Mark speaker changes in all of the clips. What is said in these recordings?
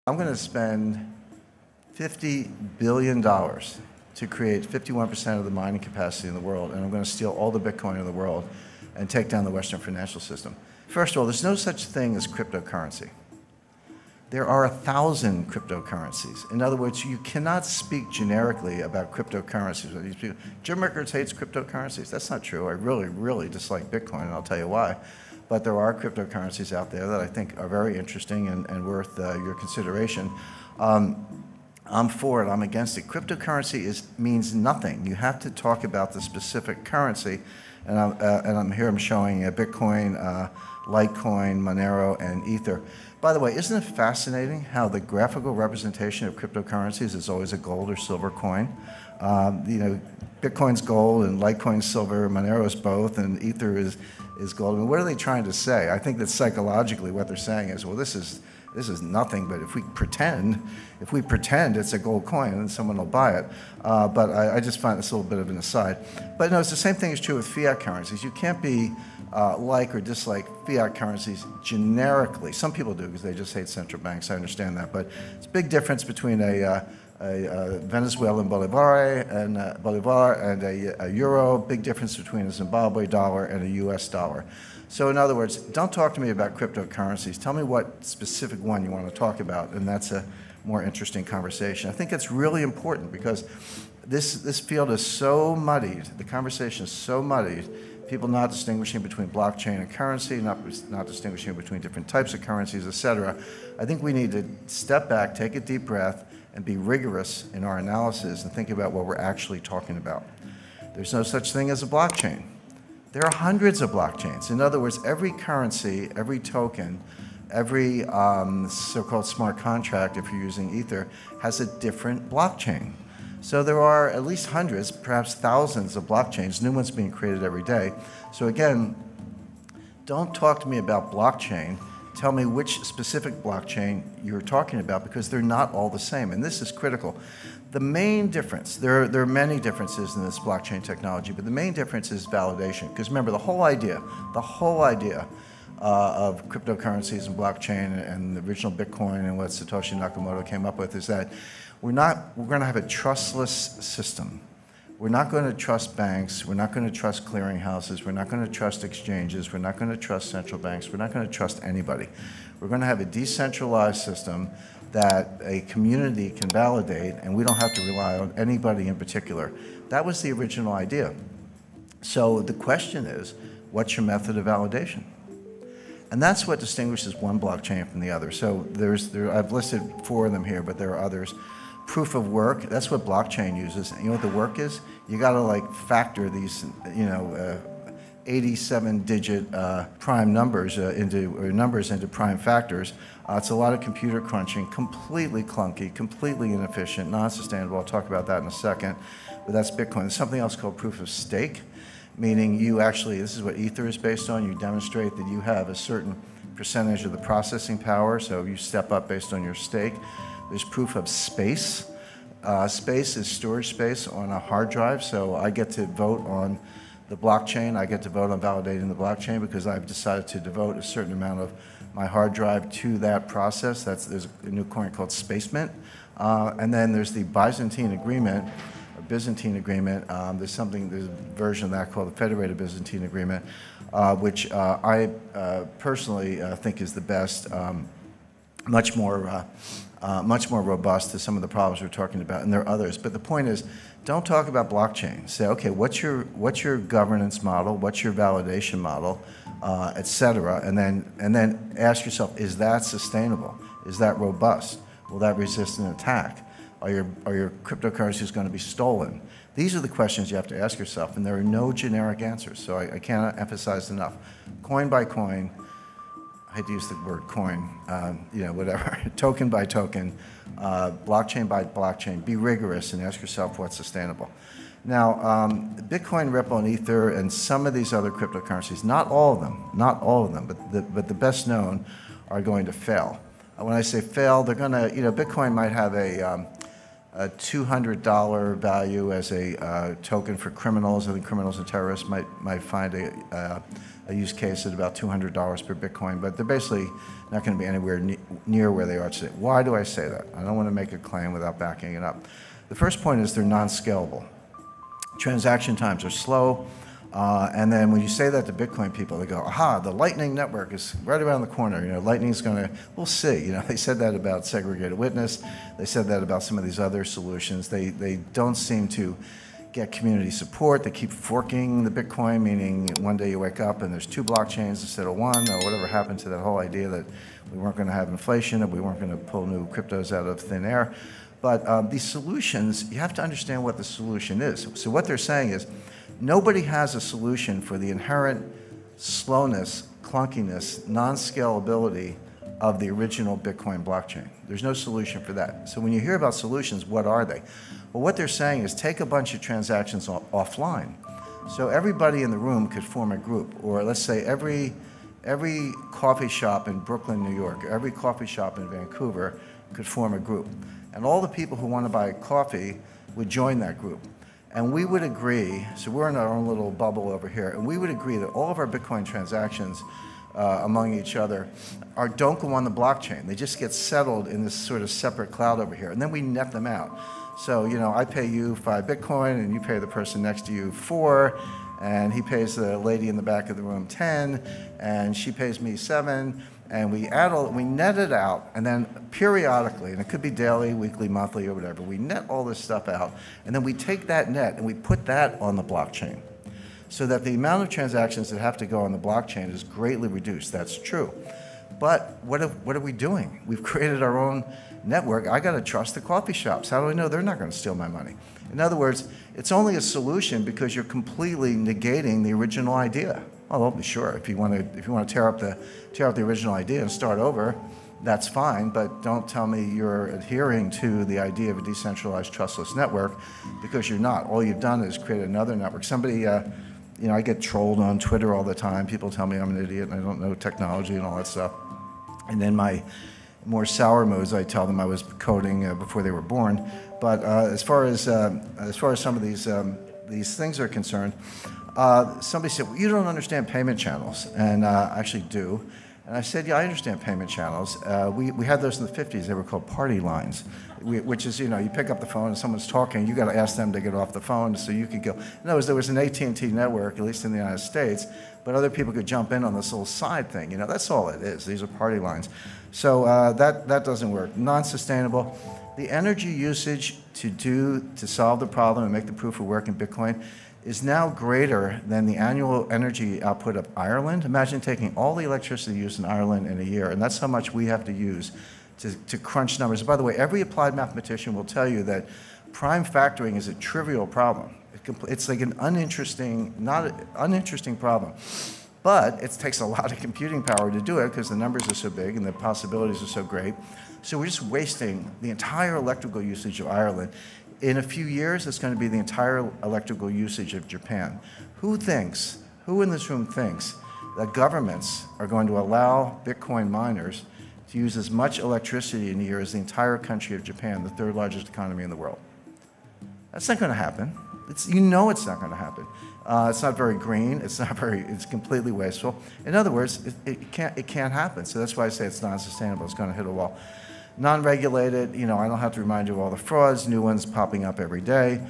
Speaker 1: I'm going to spend $50 billion to create 51% of the mining capacity in the world, and I'm going to steal all the Bitcoin in the world and take down the Western financial system. First of all, there's no such thing as cryptocurrency. There are 1,000 cryptocurrencies. In other words, you cannot speak generically about cryptocurrencies. Jim Rickards hates cryptocurrencies. That's not true. I really, really dislike Bitcoin, and I'll tell you why. But there are cryptocurrencies out there that I think are very interesting and worth your consideration. I'm for it. I'm against it. Cryptocurrency means nothing. You have to talk about the specific currency. And I'm showing Bitcoin, Litecoin, Monero, and Ether. By the way, isn't it fascinating how the graphical representation of cryptocurrencies is always a gold or silver coin? Bitcoin's gold and Litecoin's silver, Monero's both, and Ether is gold. I mean, what are they trying to say? I think that psychologically what they're saying is, well, this is nothing, but if we pretend it's a gold coin, then someone will buy it. But I just find this a little bit of an aside. But no, it's the same thing is true with fiat currencies. You can't be like or dislike fiat currencies generically. Some people do because they just hate central banks. I understand that. But it's a big difference between a Venezuelan bolivar and a euro. Big difference between a Zimbabwe dollar and a US dollar. So in other words, don't talk to me about cryptocurrencies. Tell me what specific one you want to talk about, and that's a more interesting conversation. I think it's really important because this field is so muddied, the conversation is so muddied, people not distinguishing between blockchain and currency, not distinguishing between different types of currencies, et cetera. I think we need to step back, take a deep breath, and be rigorous in our analysis and think about what we're actually talking about. There's no such thing as a blockchain. There are hundreds of blockchains. In other words, every currency, every token, every so-called smart contract, if you're using Ether, has a different blockchain. So there are at least hundreds, perhaps thousands of blockchains, new ones being created every day. So again, don't talk to me about blockchain. Tell me which specific blockchain you're talking about, because they're not all the same, and this is critical. The main difference, there are many differences in this blockchain technology, but the main difference is validation. Because remember, the whole idea of cryptocurrencies and blockchain and the original Bitcoin and what Satoshi Nakamoto came up with is that we're going to have a trustless system. We're not going to trust banks. We're not going to trust clearinghouses. We're not going to trust exchanges. We're not going to trust central banks. We're not going to trust anybody. We're going to have a decentralized system that a community can validate, and we don't have to rely on anybody in particular. That was the original idea. So the question is, what's your method of validation? And that's what distinguishes one blockchain from the other. So I've listed 4 of them here, but there are others. Proof of work, that's what blockchain uses. And you know what the work is? You got to like factor these, 87-digit prime numbers into prime factors. It's a lot of computer crunching, completely clunky, completely inefficient, non-sustainable. I'll talk about that in a second, but that's Bitcoin. There's something else called proof of stake, meaning you actually, this is what Ether is based on, you demonstrate that you have a certain percentage of the processing power, so you step up based on your stake. There's proof of space. Space is storage space on a hard drive, so I get to vote on the blockchain. I get to vote on validating the blockchain because I've decided to devote a certain amount of my hard drive to that process. There's a new coin called Space Mint. And then there's the Byzantine Agreement, or Byzantine Agreement. There's a version of that called the Federated Byzantine Agreement, which I personally think is the best, much more robust to some of the problems we're talking about, and there are others. But the point is, don't talk about blockchain. Say, okay, what's your governance model? What's your validation model, et cetera? And then ask yourself, is that sustainable? Is that robust? Will that resist an attack? Are your cryptocurrencies going to be stolen? These are the questions you have to ask yourself, and there are no generic answers. So I cannot emphasize enough. Coin by coin. I hate to use the word coin, whatever, token by token, blockchain by blockchain. Be rigorous and ask yourself what's sustainable. Now, Bitcoin, Ripple, and Ether, and some of these other cryptocurrencies, not all of them, but the best known are going to fail. When I say fail, they're going to, Bitcoin might have a $200 value as a token for criminals. I think criminals and terrorists might find a a use case at about $200 per Bitcoin, but they're basically not going to be anywhere near where they are today. Why do I say that? I don't want to make a claim without backing it up. The first point is they're non-scalable. Transaction times are slow, and then when you say that to Bitcoin people, they go, aha, the Lightning Network is right around the corner. You know, Lightning's going to, we'll see. You know, they said that about segregated witness. They said that about some of these other solutions. They don't seem to get community support. They keep forking the Bitcoin, meaning one day you wake up and there's 2 blockchains instead of 1, or whatever happened to that whole idea that we weren't going to have inflation, and we weren't going to pull new cryptos out of thin air. But these solutions, you have to understand what the solution is. So what they're saying is, nobody has a solution for the inherent slowness, clunkiness, non-scalability of the original Bitcoin blockchain. There's no solution for that. So when you hear about solutions, what are they? Well, what they're saying is take a bunch of transactions offline. So everybody in the room could form a group, or let's say every coffee shop in Brooklyn, New York, every coffee shop in Vancouver could form a group. And all the people who want to buy coffee would join that group. And we would agree, so we're in our own little bubble over here, and we would agree that all of our Bitcoin transactions among each other don't go on the blockchain. They just get settled in this sort of separate cloud over here. And then we net them out. So, you know, I pay you 5 Bitcoin, and you pay the person next to you 4, and he pays the lady in the back of the room 10, and she pays me 7. And we net it out, and then periodically, and it could be daily, weekly, monthly, or whatever, we net all this stuff out, and then we take that net and we put that on the blockchain, so that the amount of transactions that have to go on the blockchain is greatly reduced. That's true. But what are we doing? We've created our own network. I got to trust the coffee shops. How do I know they're not going to steal my money? In other words, it's only a solution because you're completely negating the original idea. Oh, sure. If you want to tear up the original idea and start over, that's fine. But don't tell me you're adhering to the idea of a decentralized, trustless network, because you're not. All you've done is create another network. Somebody, you know, I get trolled on Twitter all the time. People tell me I'm an idiot and I don't know technology and all that stuff. And then my more sour moods, I tell them I was coding before they were born. But as far as some of these things are concerned. Somebody said, well, you don't understand payment channels, and I actually do. And I said, yeah, I understand payment channels. We had those in the 50s. They were called party lines, which is, you know, you pick up the phone and someone's talking, you got to ask them to get off the phone so you could go. In other words, there was an AT&T network, at least in the United States, but other people could jump in on this little side thing. You know, that's all it is. These are party lines. So that doesn't work. Non-sustainable. The energy usage to solve the problem and make the proof of work in Bitcoin is now greater than the annual energy output of Ireland. Imagine taking all the electricity used in Ireland in a year, and that's how much we have to use to crunch numbers. By the way, every applied mathematician will tell you that prime factoring is a trivial problem. It's like an uninteresting problem. But it takes a lot of computing power to do it because the numbers are so big and the possibilities are so great. So we're just wasting the entire electrical usage of Ireland. In a few years, it's going to be the entire electrical usage of Japan. Who in this room thinks that governments are going to allow Bitcoin miners to use as much electricity in a year as the entire country of Japan, the 3rd largest economy in the world? That's not going to happen. You know it's not going to happen. It's not very green. It's completely wasteful. In other words, it can't happen. So that's why I say it's non-sustainable. It's going to hit a wall. Non-regulated, you know, I don't have to remind you of all the frauds, new ones popping up every day.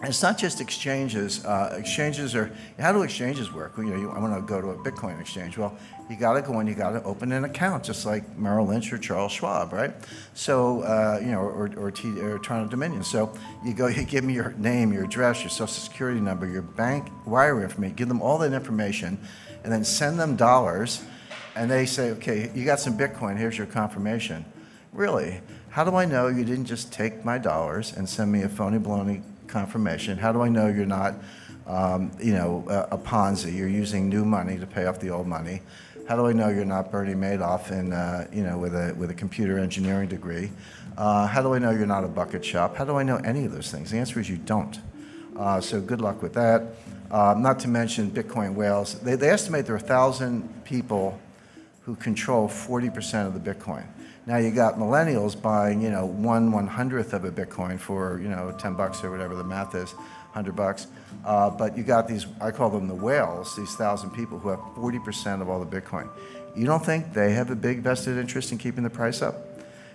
Speaker 1: It's not just exchanges. Exchanges are, how do exchanges work? You know, I want to go to a Bitcoin exchange. Well, you got to go in, you got to open an account, just like Merrill Lynch or Charles Schwab, right? So, you know, or Toronto Dominion. So you go, you give me your name, your address, your social security number, your bank wire information, give them all that information, and then send them dollars. And they say, okay, you got some Bitcoin, here's your confirmation. Really? How do I know you didn't just take my dollars and send me a phony baloney confirmation? How do I know you're not, you know, a Ponzi? You're using new money to pay off the old money. How do I know you're not Bernie Madoff in, you know, with a computer engineering degree? How do I know you're not a bucket shop? How do I know any of those things? The answer is you don't. So good luck with that. Not to mention Bitcoin whales. They estimate there are 1,000 people who control 40% of the Bitcoin. Now you got millennials buying, you know, 1/100th of a Bitcoin for, you know, $10 or whatever the math is. $100. But you got these, I call them the whales, these 1,000 people who have 40% of all the Bitcoin. You don't think they have a big vested interest in keeping the price up?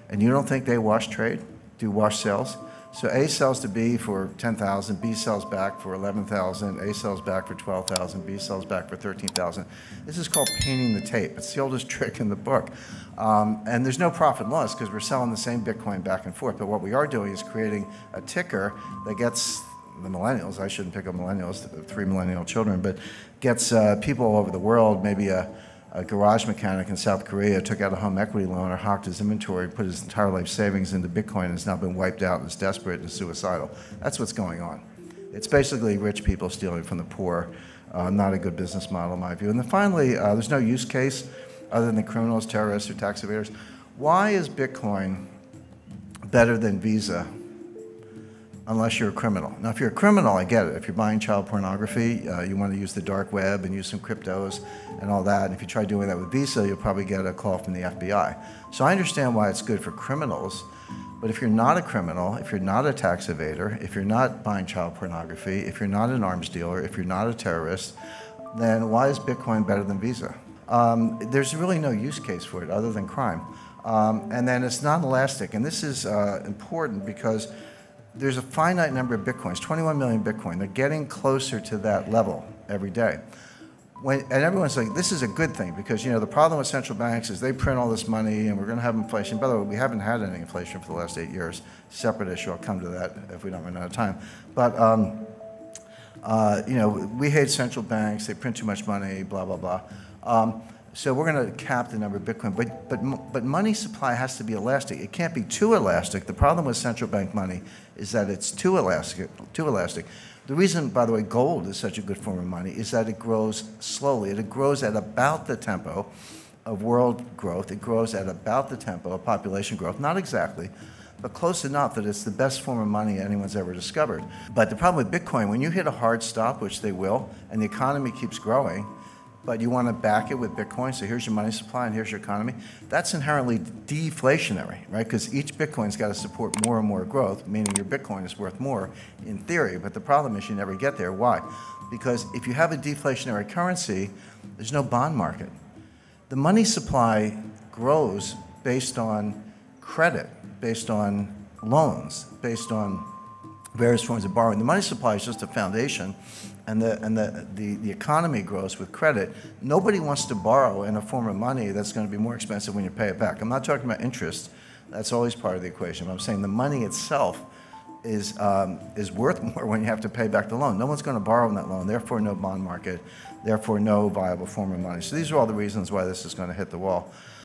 Speaker 1: And you don't think they wash trade, do wash sales? So A sells to B for 10,000, B sells back for 11,000, A sells back for 12,000, B sells back for 13,000. This is called painting the tape. It's the oldest trick in the book. And there's no profit and loss because we're selling the same Bitcoin back and forth. But what we are doing is creating a ticker that gets the millennials, I shouldn't pick up millennials, 3 millennial children, but gets people all over the world, maybe a garage mechanic in South Korea took out a home equity loan or hocked his inventory, put his entire life savings into Bitcoin and has now been wiped out and is desperate and suicidal. That's what's going on. It's basically rich people stealing from the poor. Not a good business model in my view. And then finally, there's no use case other than criminals, terrorists, or tax evaders. Why is Bitcoin better than Visa unless you're a criminal? Now, if you're a criminal, I get it. If you're buying child pornography, you want to use the dark web and use some cryptos and all that. And if you try doing that with Visa, you'll probably get a call from the FBI. So I understand why it's good for criminals. But if you're not a criminal, if you're not a tax evader, if you're not buying child pornography, if you're not an arms dealer, if you're not a terrorist, then why is Bitcoin better than Visa? There's really no use case for it other than crime. And then it's non-elastic. And this is important because there's a finite number of Bitcoins, 21 million Bitcoin. They're getting closer to that level every day. And everyone's like, this is a good thing because, you know, the problem with central banks is they print all this money and we're going to have inflation. By the way, we haven't had any inflation for the last 8 years. Separate issue. I'll come to that if we don't run out of time. But, you know, we hate central banks. They print too much money, blah, blah, blah. So we're going to cap the number of Bitcoin. But money supply has to be elastic. It can't be too elastic. The problem with central bank money is that it's too elastic. The reason, by the way, gold is such a good form of money is that it grows slowly. It grows at about the tempo of world growth. It grows at about the tempo of population growth. Not exactly, but close enough that it's the best form of money anyone's ever discovered. But the problem with Bitcoin, when you hit a hard stop, which they will, and the economy keeps growing, but you want to back it with Bitcoin, so here's your money supply and here's your economy, that's inherently deflationary, right? Because each Bitcoin's got to support more and more growth, meaning your Bitcoin is worth more in theory, but the problem is you never get there. Why? Because if you have a deflationary currency, there's no bond market. The money supply grows based on credit, based on loans, based on various forms of borrowing. The money supply is just a foundation, and the economy grows with credit. Nobody wants to borrow in a form of money that's going to be more expensive when you pay it back. I'm not talking about interest. That's always part of the equation. I'm saying the money itself is worth more when you have to pay back the loan. No one's going to borrow on that loan, therefore no bond market, therefore no viable form of money. So these are all the reasons why this is going to hit the wall.